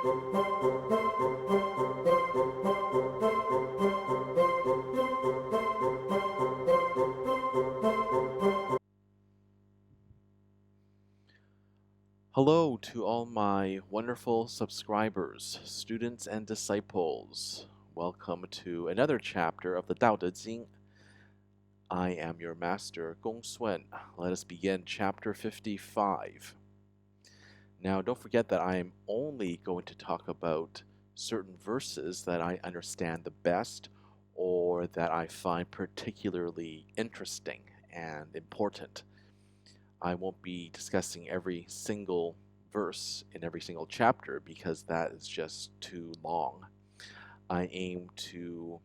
Hello to all my wonderful subscribers, students, and disciples. Welcome to another chapter of the Tao De Jing. I am your Master GongSun. Let us begin chapter 55. Now, don't forget that I am only going to talk about certain verses that I understand the best or that I find particularly interesting and important. I won't be discussing every single verse in every single chapter because that is just too long. I aim to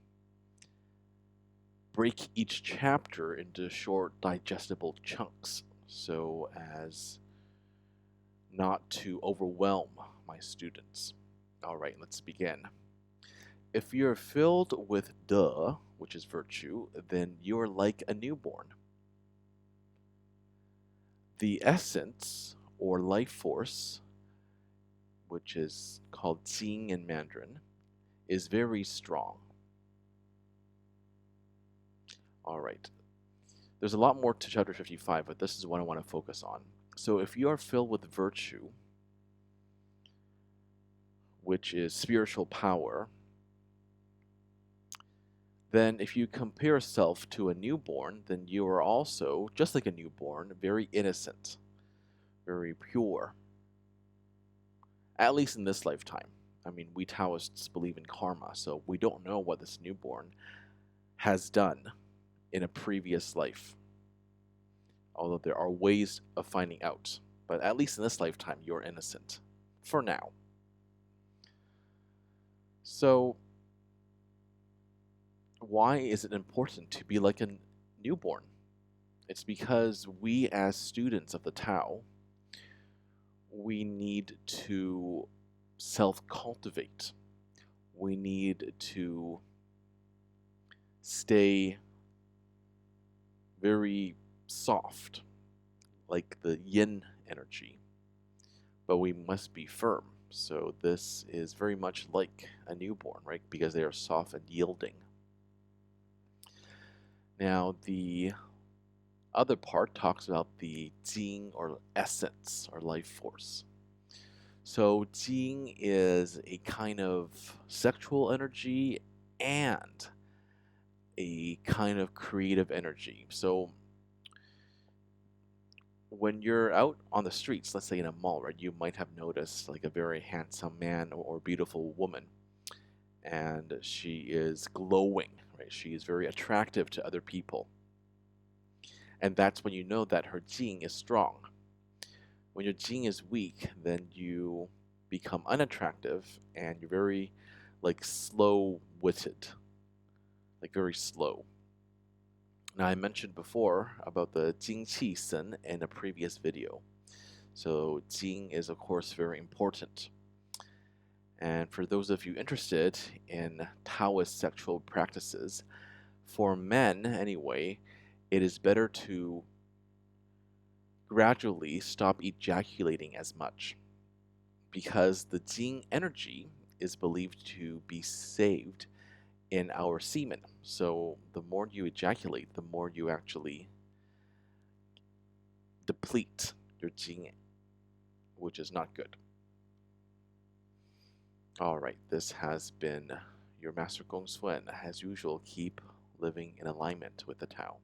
break each chapter into short, digestible chunks so as not to overwhelm my students. All right, let's begin. If you're filled with De, which is virtue, then you're like a newborn. The essence or life force, which is called Jing in Mandarin, is very strong. All right. There's a lot more to chapter 55, but this is what I want to focus on. So if you are filled with virtue, which is spiritual power, then if you compare yourself to a newborn, then you are also, just like a newborn, very innocent, very pure, at least in this lifetime. I mean, we Taoists believe in karma, so we don't know what this newborn has done in a previous life. Although there are ways of finding out. But at least in this lifetime, you're innocent. For now. So, why is it important to be like a newborn? It's because we, as students of the Tao, we need to self-cultivate. We need to stay very soft, like the yin energy, but we must be firm. So this is very much like a newborn, right? Because they are soft and yielding. Now, the other part talks about the Jing or essence or life force. So Jing is a kind of sexual energy and a kind of creative energy. So when you're out on the streets, let's say in a mall, right, you might have noticed like a very handsome man or beautiful woman, and she is glowing, right? She is very attractive to other people. And that's when you know that her Jing is strong. When your Jing is weak, then you become unattractive and you're very like slow-witted, like very slow. Now, I mentioned before about the Jing Qi Sen in a previous video. So Jing is, of course, very important. And for those of you interested in Taoist sexual practices, for men anyway, it is better to gradually stop ejaculating as much because the Jing energy is believed to be saved in our semen. So the more you ejaculate, the more you actually deplete your Jing, which is not good. All right, this has been your Master GongSun. As usual, keep living in alignment with the Tao.